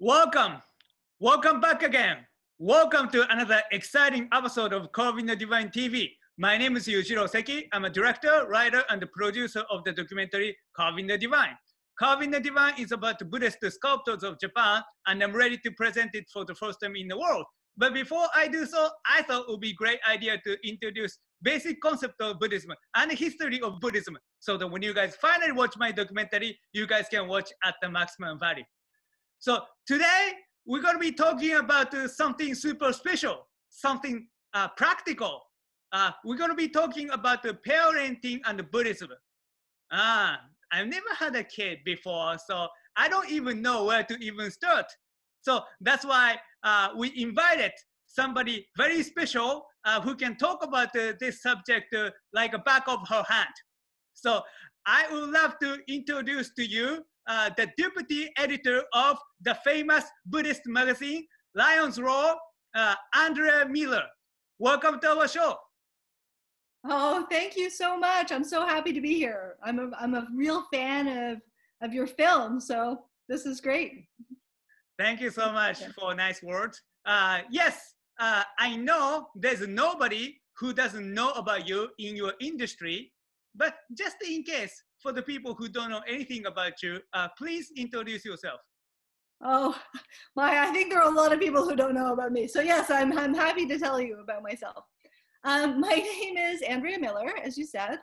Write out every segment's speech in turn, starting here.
Welcome. Welcome back again. Welcome to another exciting episode of Carving the Divine TV. My name is Yujiro Seki. I'm a director, writer, and producer of the documentary Carving the Divine. Carving the Divine is about the Buddhist Sculptors of Japan, and I'm ready to present it for the first time in the world. But before I do so, I thought it would be a great idea to introduce basic concept of Buddhism and the history of Buddhism, so that when you guys finally watch my documentary, you guys can watch at the maximum value. So today, we're going to be talking about something super special, something practical. We're going to be talking about the parenting and Buddhism. I've never had a kid before, so I don't even know where to even start. So that's why we invited somebody very special who can talk about this subject like a back of her hand. So I would love to introduce to you the deputy editor of the famous Buddhist magazine, Lion's Roar, Andrea Miller. Welcome to our show. Oh, thank you so much. I'm so happy to be here. I'm a real fan of your film, so this is great. Thank you so much for nice words. Yes, I know there's nobody who doesn't know about you in your industry, but just in case, for the people who don't know anything about you, please introduce yourself. Oh, I think there are a lot of people who don't know about me. So yes, I'm happy to tell you about myself. My name is Andrea Miller, as you said,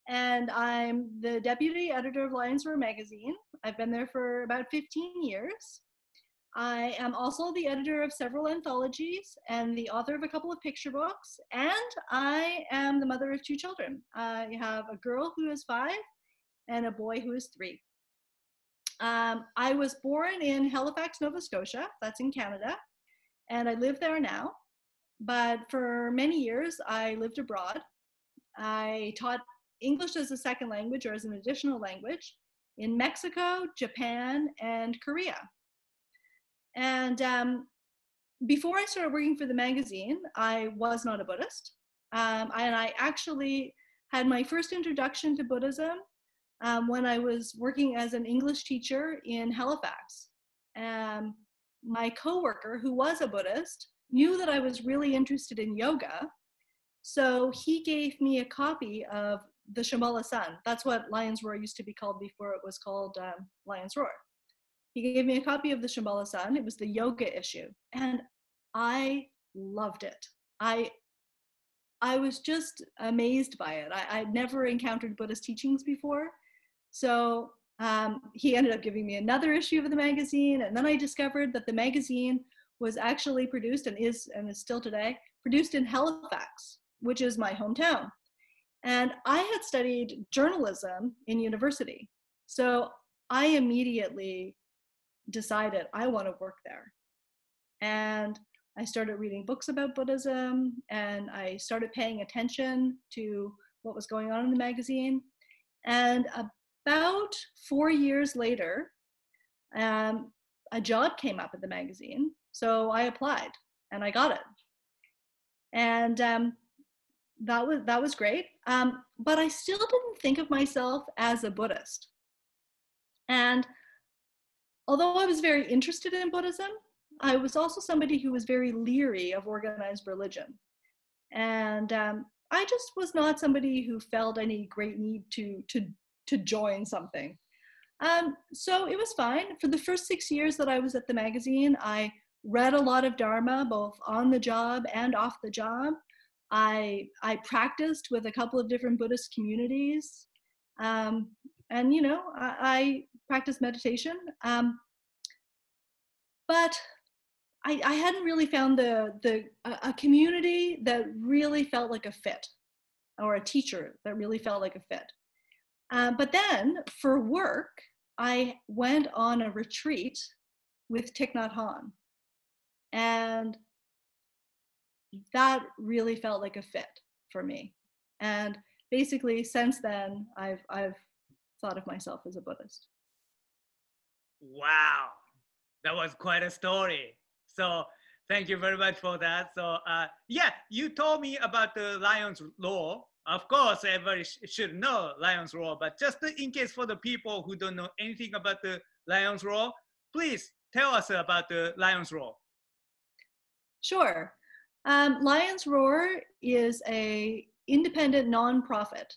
and I'm the deputy editor of Lion's Roar magazine. I've been there for about 15 years. I am also the editor of several anthologies and the author of a couple of picture books, and I am the mother of 2 children. I have a girl who is 5 and a boy who is 3. I was born in Halifax, Nova Scotia, that's in Canada, and I live there now. But for many years, I lived abroad. I taught English as a second language or as an additional language in Mexico, Japan, and Korea. And before I started working for the magazine, I was not a Buddhist. And I actually had my first introduction to Buddhism when I was working as an English teacher in Halifax. My coworker, who was a Buddhist, knew that I was really interested in yoga. So he gave me a copy of the Shambhala Sun. That's what Lion's Roar used to be called before it was called Lion's Roar. He gave me a copy of the Shambhala Sun. It was the yoga issue. And I loved it. I was just amazed by it. I'd never encountered Buddhist teachings before. So he ended up giving me another issue of the magazine. And then I discovered that the magazine was actually produced and is still today, produced in Halifax, which is my hometown. And I had studied journalism in university. So I immediately decided I want to work there. And I started reading books about Buddhism, and I started paying attention to what was going on in the magazine. And about 4 years later, a job came up at the magazine. So I applied and I got it. And that was great. But I still didn't think of myself as a Buddhist. And although I was very interested in Buddhism, I was also somebody who was very leery of organized religion. And I just was not somebody who felt any great need to join something. So it was fine. For the first 6 years that I was at the magazine, I read a lot of Dharma, both on the job and off the job. I practiced with a couple of different Buddhist communities. And, you know, I practiced meditation. But I hadn't really found a community that really felt like a fit, or a teacher that really felt like a fit. But then for work, I went on a retreat with Thich Nhat Hanh. And that really felt like a fit for me. And basically since then, I've thought of myself as a Buddhist. Wow, that was quite a story. So thank you very much for that. So yeah, you told me about the Lion's Roar. Of course, everybody should know Lion's Roar, but just in case for the people who don't know anything about the Lion's Roar, please tell us about the Lion's Roar? Sure. Lion's Roar is a independent nonprofit.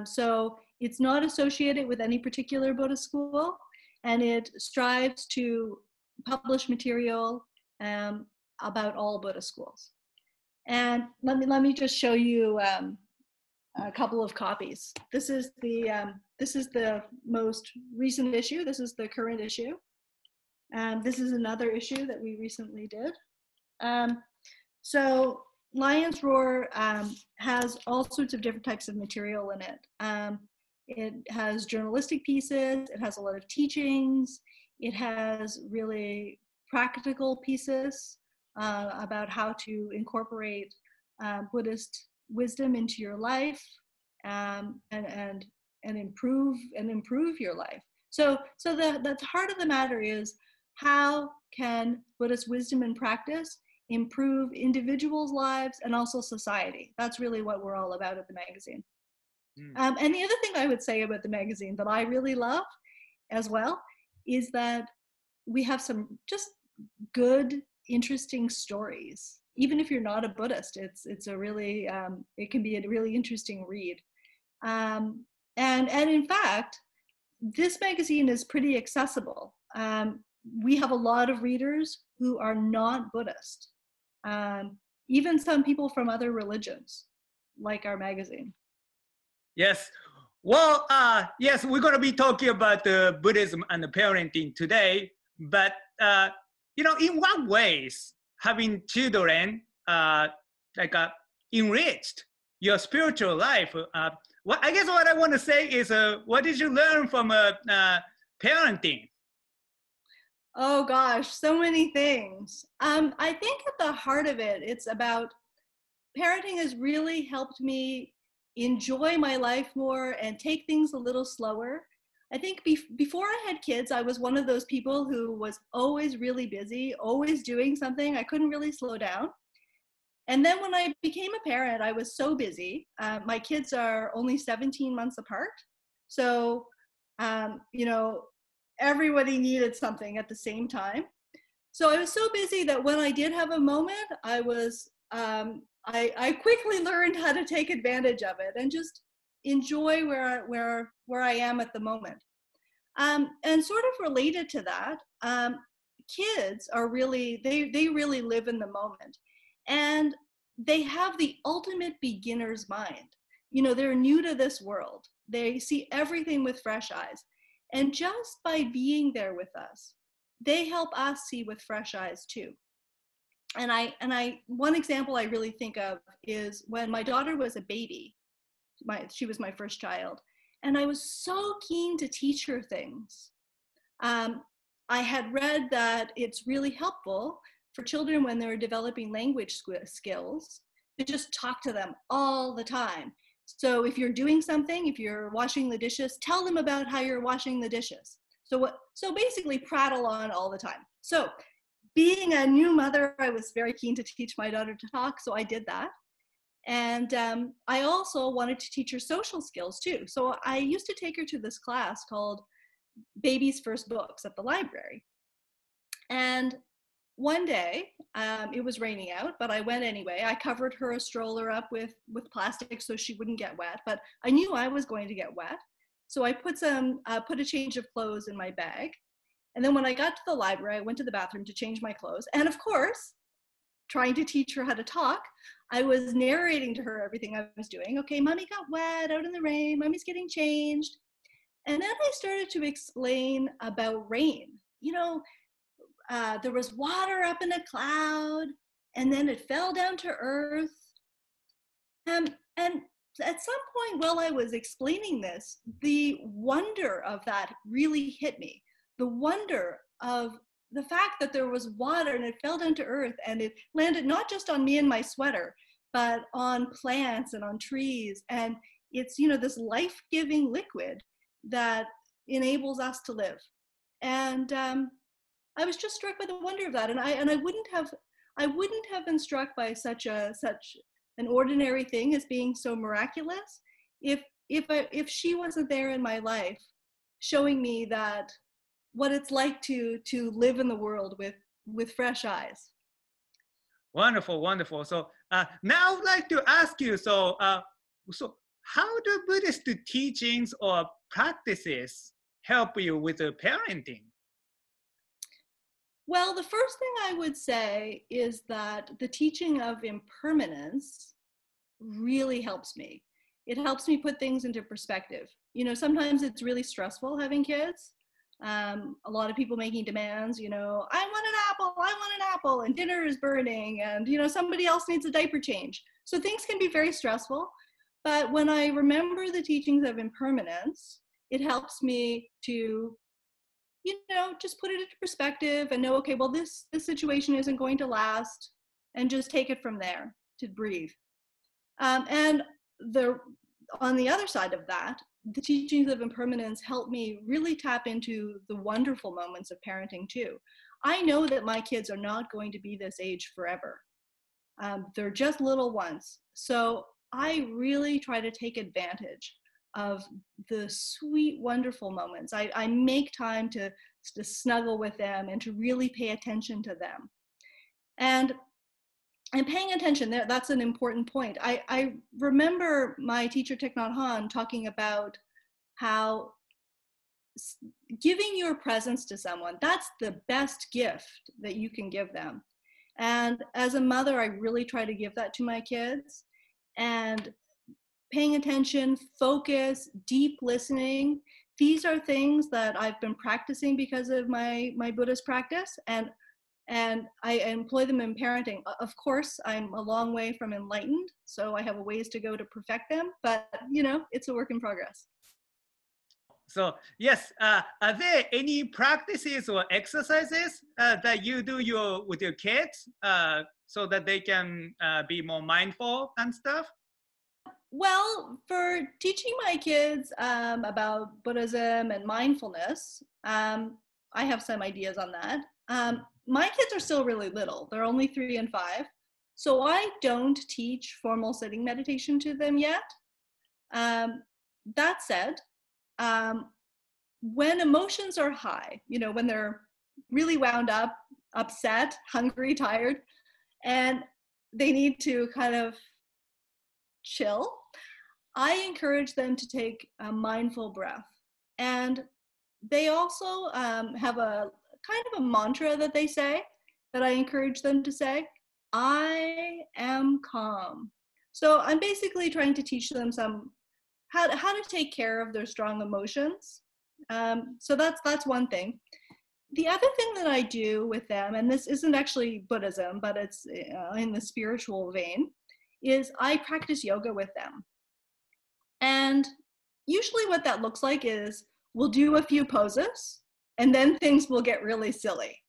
So it's not associated with any particular Buddhist school, and it strives to publish material about all Buddhist schools. And let me just show you a couple of copies. This is the most recent issue. This is the current issue. This is another issue that we recently did. So Lion's Roar has all sorts of different types of material in it. It has journalistic pieces, it has a lot of teachings, it has really practical pieces about how to incorporate Buddhist wisdom into your life and improve your life. So the heart of the matter is, how can Buddhist wisdom and practice improve individuals' lives and also society? That's really what we're all about at the magazine. And the other thing I would say about the magazine that I really love as well is that we have some just good, interesting stories. Even if you're not a Buddhist, it's a really it can be a really interesting read. And in fact, this magazine is pretty accessible. We have a lot of readers who are not Buddhist. Even some people from other religions like our magazine. Yes. Well, yes, we're going to be talking about Buddhism and the parenting today. But, in what ways having children enriched your spiritual life? I guess what I want to say is, what did you learn from parenting? Oh gosh, so many things. I think at the heart of it, it's about parenting has really helped me enjoy my life more and take things a little slower. I think before I had kids, I was one of those people who was always really busy, always doing something. I couldn't really slow down. And then when I became a parent, I was so busy. My kids are only 17 months apart. So, everybody needed something at the same time. So I was so busy that when I did have a moment, I was, I quickly learned how to take advantage of it and just enjoy where I am at the moment. And sort of related to that, kids are really, they really live in the moment. And they have the ultimate beginner's mind. They're new to this world. They see everything with fresh eyes. And just by being there with us, they help us see with fresh eyes too. And one example I really think of is when my daughter was a baby. She was my first child, and I was so keen to teach her things. I had read that it's really helpful for children when they're developing language skills to just talk to them all the time. So if you're doing something, if you're washing the dishes, tell them about how you're washing the dishes. So basically prattle on all the time. So being a new mother, I was very keen to teach my daughter to talk, so I did that. And I also wanted to teach her social skills too. So I used to take her to this class called Baby's First Books at the library. And one day, it was raining out, but I went anyway. I covered her stroller up with plastic so she wouldn't get wet, but I knew I was going to get wet. So I put a change of clothes in my bag. And then when I got to the library, I went to the bathroom to change my clothes. And of course, trying to teach her how to talk, I was narrating to her everything I was doing. Okay, mommy got wet out in the rain, mommy's getting changed. And then I started to explain about rain. There was water up in a cloud, and then it fell down to earth. And at some point while I was explaining this, the wonder of that really hit me. The wonder of the fact that there was water and it fell down to earth and it landed not just on me and my sweater, but on plants and on trees. And it's, this life-giving liquid that enables us to live. And I was just struck by the wonder of that. And I wouldn't have been struck by such an ordinary thing as being so miraculous if she wasn't there in my life showing me that what it's like to live in the world with fresh eyes. Wonderful, wonderful. So now I would like to ask you, so how do Buddhist teachings or practices help you with parenting? Well, the first thing I would say is that the teaching of impermanence really helps me. It helps me put things into perspective. Sometimes it's really stressful having kids. A lot of people making demands, I want an apple, and dinner is burning, and, somebody else needs a diaper change. So things can be very stressful. But when I remember the teachings of impermanence, it helps me to, just put it into perspective and know, okay, well, this situation isn't going to last, and just take it from there, to breathe. And on the other side of that, the teachings of impermanence help me really tap into the wonderful moments of parenting too. I know that my kids are not going to be this age forever. They're just little ones. So I really try to take advantage of the sweet, wonderful moments. I make time to snuggle with them and to really pay attention to them. And paying attention, that's an important point. I remember my teacher, Thich Nhat Hanh, talking about how giving your presence to someone, that's the best gift that you can give them. And as a mother, I really try to give that to my kids. And paying attention, focus, deep listening, these are things that I've been practicing because of my Buddhist practice. And I employ them in parenting. Of course, I'm a long way from enlightened, so I have a ways to go to perfect them, but it's a work in progress. So yes, are there any practices or exercises that you do with your kids so that they can be more mindful and stuff? Well, for teaching my kids about Buddhism and mindfulness, I have some ideas on that. My kids are still really little. They're only 3 and 5. So I don't teach formal sitting meditation to them yet. That said, when emotions are high, when they're really wound up, upset, hungry, tired, and they need to kind of chill, I encourage them to take a mindful breath. And they also have a kind of a mantra that they say, that I encourage them to say, I am calm. So I'm basically trying to teach them how to take care of their strong emotions. So that's one thing. The other thing that I do with them, and this isn't actually Buddhism, but it's in the spiritual vein, is I practice yoga with them. And usually what that looks like is we'll do a few poses, and then things will get really silly.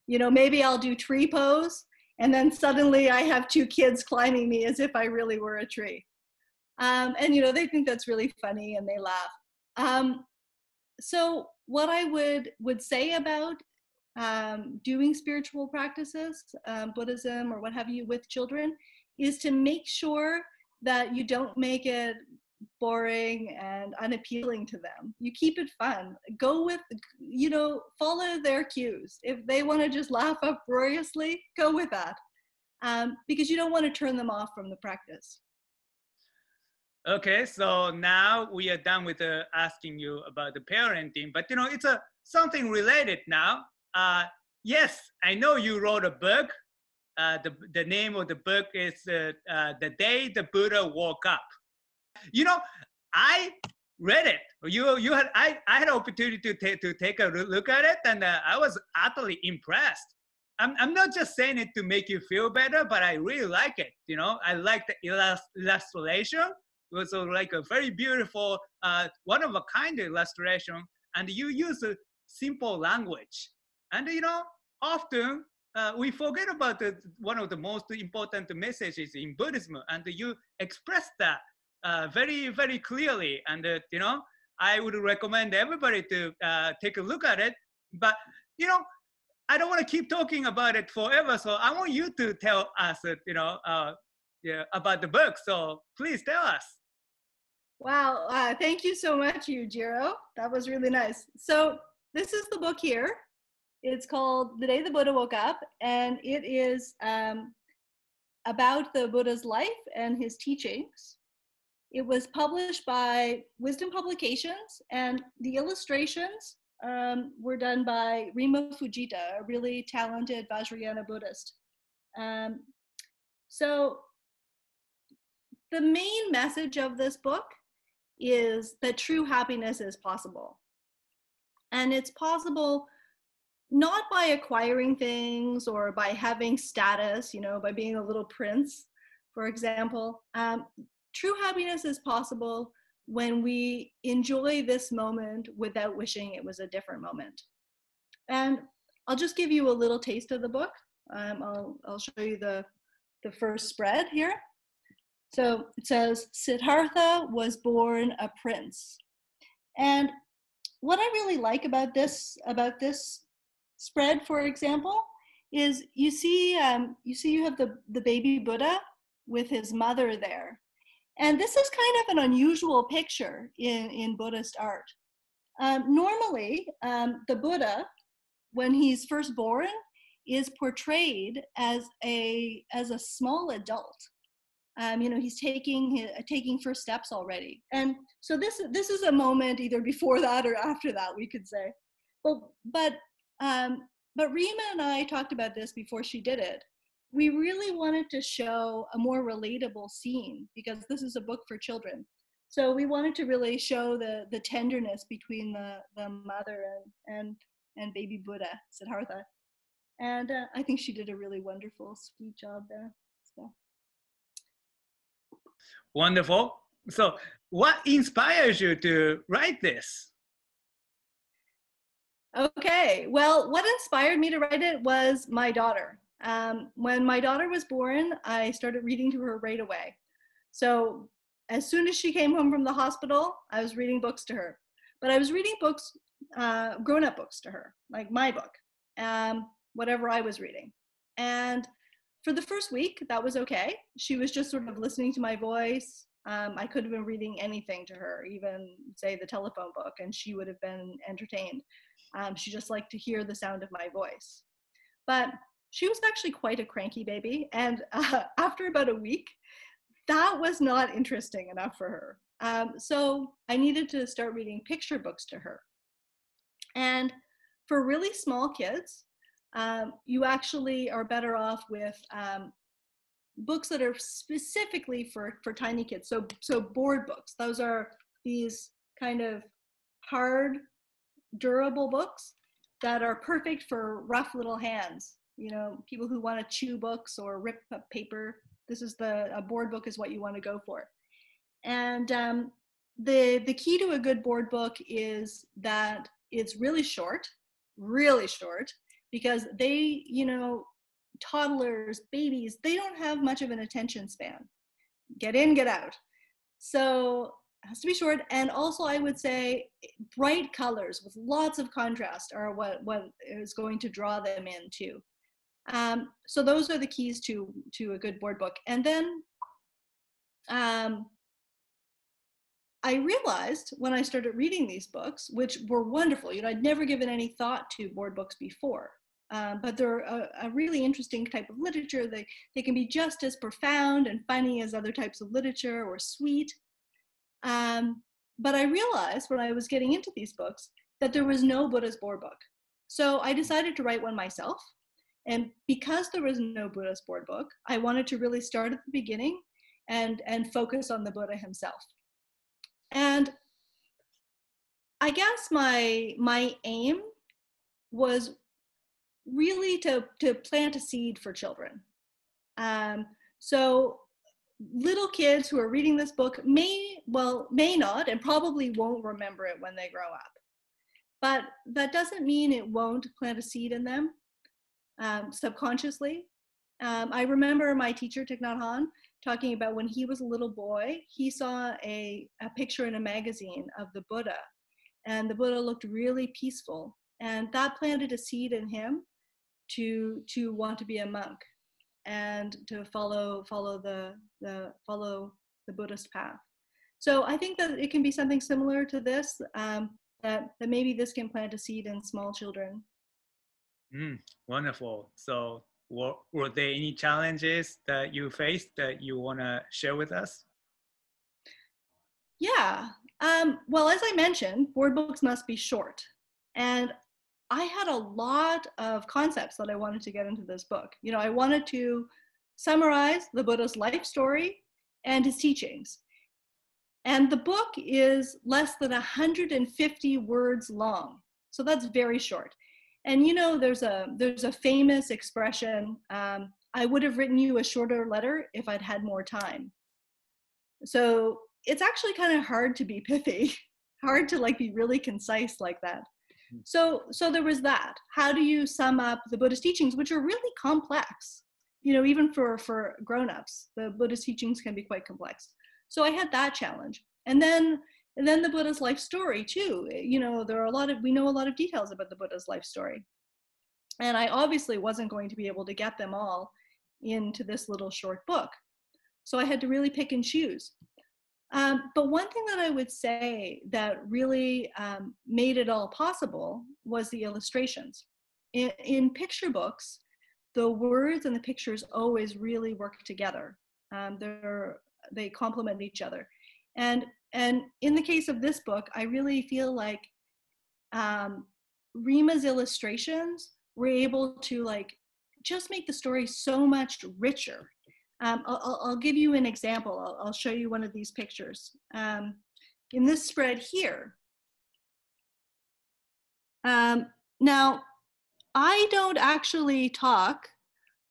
Maybe I'll do tree pose, and then suddenly I have 2 kids climbing me as if I really were a tree. And they think that's really funny, and they laugh. So what I would say about doing spiritual practices, Buddhism or what have you, with children, is to make sure that you don't make it boring and unappealing to them. You keep it fun. Go with, follow their cues. If they want to just laugh uproariously, go with that, because you don't want to turn them off from the practice. Okay, so now we are done with asking you about the parenting, but it's something related now. Yes, I know you wrote a book. The name of the book is The Day the Buddha Woke Up. I read it. I had an opportunity to take a look at it, and I was utterly impressed. I'm not just saying it to make you feel better, but I really like it. I like the illustration. It was like a very beautiful, one of a kind illustration, and you use a simple language. And often we forget about one of the most important messages in Buddhism, and you express that very, very clearly. And I would recommend everybody to take a look at it. But I don't want to keep talking about it forever, so I want you to tell us, about the book. So please tell us. Wow, thank you so much, Yujiro. That was really nice. So this is the book here. It's called The Day the Buddha Woke Up, and it is about the Buddha's life and his teachings. It was published by Wisdom Publications, and the illustrations were done by Rima Fujita, a really talented Vajrayana Buddhist. So the main message of this book is that true happiness is possible. And it's possible not by acquiring things or by having status, you know, by being a little prince, for example. True happiness is possible when we enjoy this moment without wishing it was a different moment. And I'll just give you a little taste of the book. I'll show you the first spread here. So it says, Siddhartha was born a prince. And what I really like about this spread, for example, is you see you have the baby Buddha with his mother there. And this is kind of an unusual picture in Buddhist art. Normally, the Buddha, when he's first born, is portrayed as a small adult. You know, he's taking first steps already. And so this is a moment either before that or after that, we could say. But Rima and I talked about this before she did it. We really wanted to show a more relatable scene because this is a book for children. So we wanted to really show the tenderness between the mother and baby Buddha, Siddhartha. And I think she did a really wonderful, sweet job there. So. Wonderful. So what inspires you to write this? Okay, well, what inspired me to write it was my daughter. When my daughter was born, I started reading to her right away. So as soon as she came home from the hospital, I was reading books to her. But I was reading books, grown-up books to her, like my book, whatever I was reading. And for the first week, that was okay. She was just sort of listening to my voice. I could have been reading anything to her, even say the telephone book, and she would have been entertained. She just liked to hear the sound of my voice. But she was actually quite a cranky baby. And after about a week, that was not interesting enough for her. So I needed to start reading picture books to her. And for really small kids, you actually are better off with books that are specifically for tiny kids. So board books, those are these kind of hard, durable books that are perfect for rough little hands. You know, people who want to chew books or rip up paper. This is a board book is what you want to go for. And the key to a good board book is that it's really short, because they, you know, toddlers, babies, they don't have much of an attention span. Get in, get out. So it has to be short. And also I would say bright colors with lots of contrast are what is going to draw them in too. So those are the keys to a good board book. And then I realized when I started reading these books, which were wonderful, you know, I'd never given any thought to board books before, but they're a really interesting type of literature. They can be just as profound and funny as other types of literature, or sweet. But I realized when I was getting into these books that there was no Buddhist board book. So I decided to write one myself. And because there was no Buddhist board book, I wanted to really start at the beginning and focus on the Buddha himself. And I guess my aim was really to plant a seed for children. So little kids who are reading this book may not, and probably won't remember it when they grow up. But that doesn't mean it won't plant a seed in them subconsciously. I remember my teacher, Thich Nhat Hanh, talking about when he was a little boy, he saw a picture in a magazine of the Buddha, and the Buddha looked really peaceful, and that planted a seed in him to want to be a monk and to follow the Buddhist path. So I think that it can be something similar to this, that maybe this can plant a seed in small children. Wonderful. So were there any challenges that you faced that you want to share with us? Yeah. Well, as I mentioned, board books must be short. And I had a lot of concepts that I wanted to get into this book. You know, I wanted to summarize the Buddha's life story and his teachings. And the book is less than 150 words long. So that's very short. And you know, there's a famous expression, I would have written you a shorter letter if I'd had more time. So it's actually kind of hard to be pithy, hard to like be really concise like that. So there was that. How do you sum up the Buddhist teachings, which are really complex? You know, even for grown-ups, the Buddhist teachings can be quite complex. So I had that challenge. And then the Buddha's life story too. You know, we know a lot of details about the Buddha's life story. And I obviously wasn't going to be able to get them all into this little short book. So I had to really pick and choose. But one thing that I would say that really made it all possible was the illustrations. In picture books, the words and the pictures always really work together. They complement each other. And in the case of this book, I really feel like Rima's illustrations were able to like just make the story so much richer. I'll give you an example. I'll show you one of these pictures. In this spread here. Now, I don't actually talk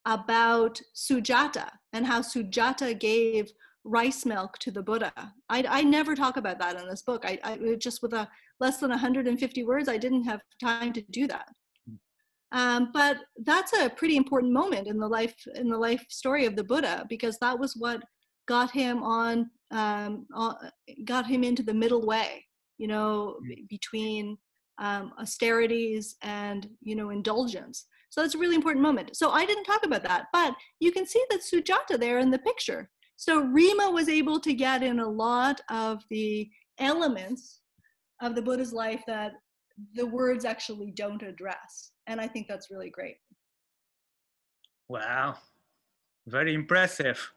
about Sujata and how Sujata gave rice milk to the Buddha. I never talk about that in this book. I just with less than 150 words, I didn't have time to do that. But that's a pretty important moment in the life story of the Buddha, because that was what got him got him into the middle way, you know, between austerities and, you know, indulgence. So that's a really important moment. So I didn't talk about that, but you can see that Sujata there in the picture. So Rima was able to get in a lot of the elements of the Buddha's life that the words actually don't address. And I think that's really great. Wow, very impressive.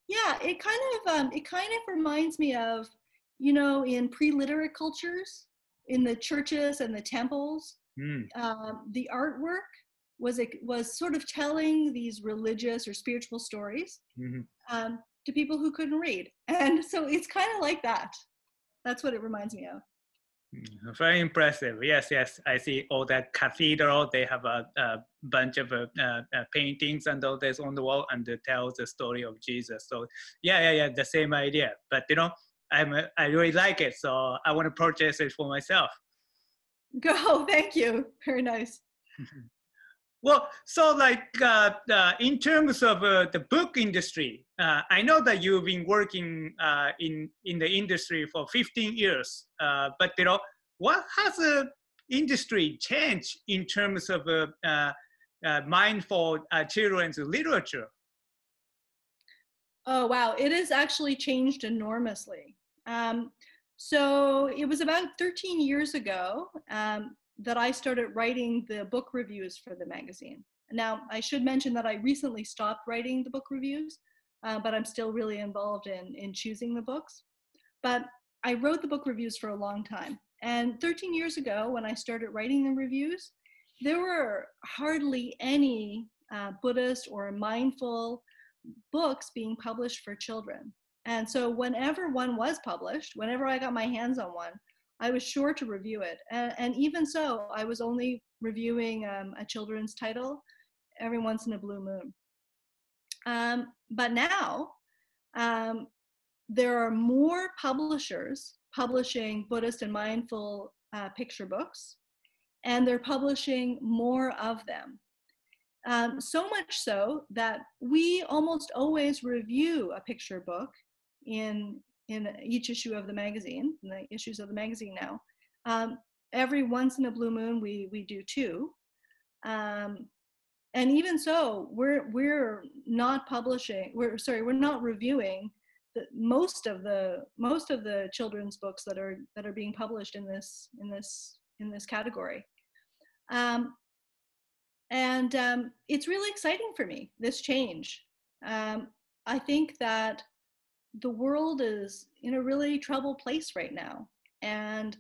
Yeah, it kind of reminds me of, you know, in pre-literate cultures, in the churches and the temples, the artwork was sort of telling these religious or spiritual stories to people who couldn't read. And so it's kind of like that. That's what it reminds me of. Very impressive. Yes, I see all that cathedral. They have a bunch of paintings and all this on the wall, and it tells the story of Jesus. So yeah, the same idea. But you know, I really like it, so I want to purchase it for myself. Go, thank you. Very nice. Well, so like in terms of the book industry, I know that you've been working in the industry for 15 years, but you know, what has the industry changed in terms of mindful children's literature? Oh, wow. It has actually changed enormously. So it was about 13 years ago that I started writing the book reviews for the magazine. Now, I should mention that I recently stopped writing the book reviews, but I'm still really involved in choosing the books. But I wrote the book reviews for a long time. And 13 years ago, when I started writing the reviews, there were hardly any Buddhist or mindful books being published for children. And so whenever one was published, whenever I got my hands on one, I was sure to review it. And even so, I was only reviewing a children's title every once in a blue moon. But now, there are more publishers publishing Buddhist and mindful picture books, and they're publishing more of them. So much so that we almost always review a picture book in each issue of the magazine, in the issues of the magazine now. Every once in a blue moon, we do two. And even so, we're not reviewing most of the children's books that are being published in this category. It's really exciting for me, this change. I think that the world is in a really troubled place right now, and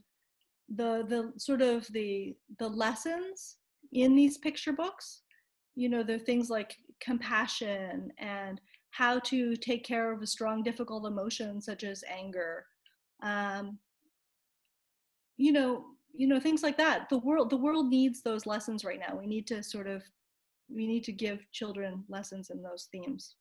the sort of the lessons in these picture books, you know, they're things like compassion and how to take care of a strong, difficult emotion such as anger, you know, things like that. The world needs those lessons right now. We need to give children lessons in those themes.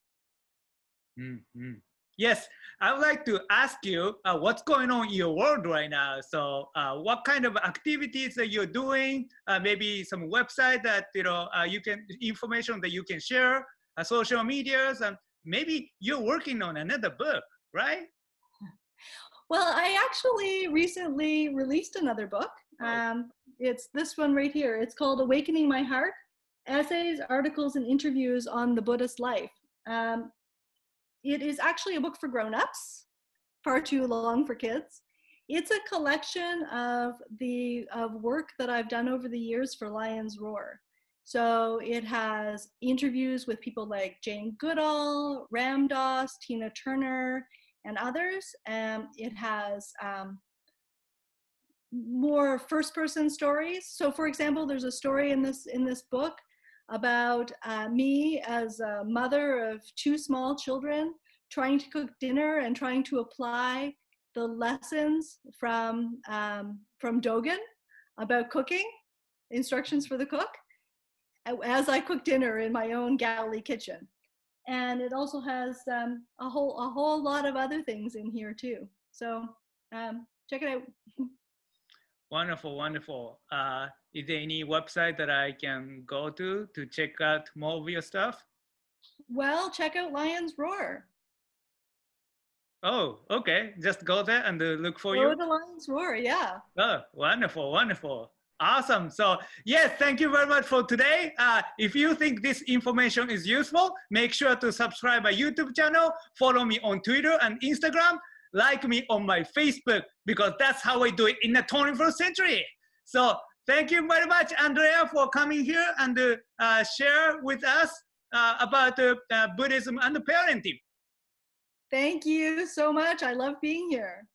Mm-hmm. Yes, I would like to ask you what's going on in your world right now. So what kind of activities that you're doing, maybe some website that, you know, you can, information that you can share, social medias, and maybe you're working on another book, right? Well, I actually recently released another book. It's this one right here. It's called Awakening My Heart, Essays, Articles, and Interviews on the Buddhist Life. It is actually a book for grown-ups, far too long for kids. It's a collection of work that I've done over the years for Lion's Roar. So it has interviews with people like Jane Goodall, Ram Dass, Tina Turner, and others. It has more first-person stories. So, for example, there's a story in this book about me as a mother of 2 small children trying to cook dinner and trying to apply the lessons from Dogen about cooking, instructions for the cook, as I cook dinner in my own galley kitchen. And it also has a whole lot of other things in here too. So check it out. Wonderful, wonderful. Is there any website that I can go to check out more of your stuff? Well, check out Lion's Roar. Oh, okay. Just go there and look for you. Go to Lion's Roar, yeah. Oh, wonderful, wonderful. Awesome. So yes, thank you very much for today. If you think this information is useful, make sure to subscribe my YouTube channel, follow me on Twitter and Instagram, like me on my Facebook, because that's how I do it in the 21st century. So thank you very much, Andrea, for coming here and share with us about Buddhism and parenting. Thank you so much. I love being here.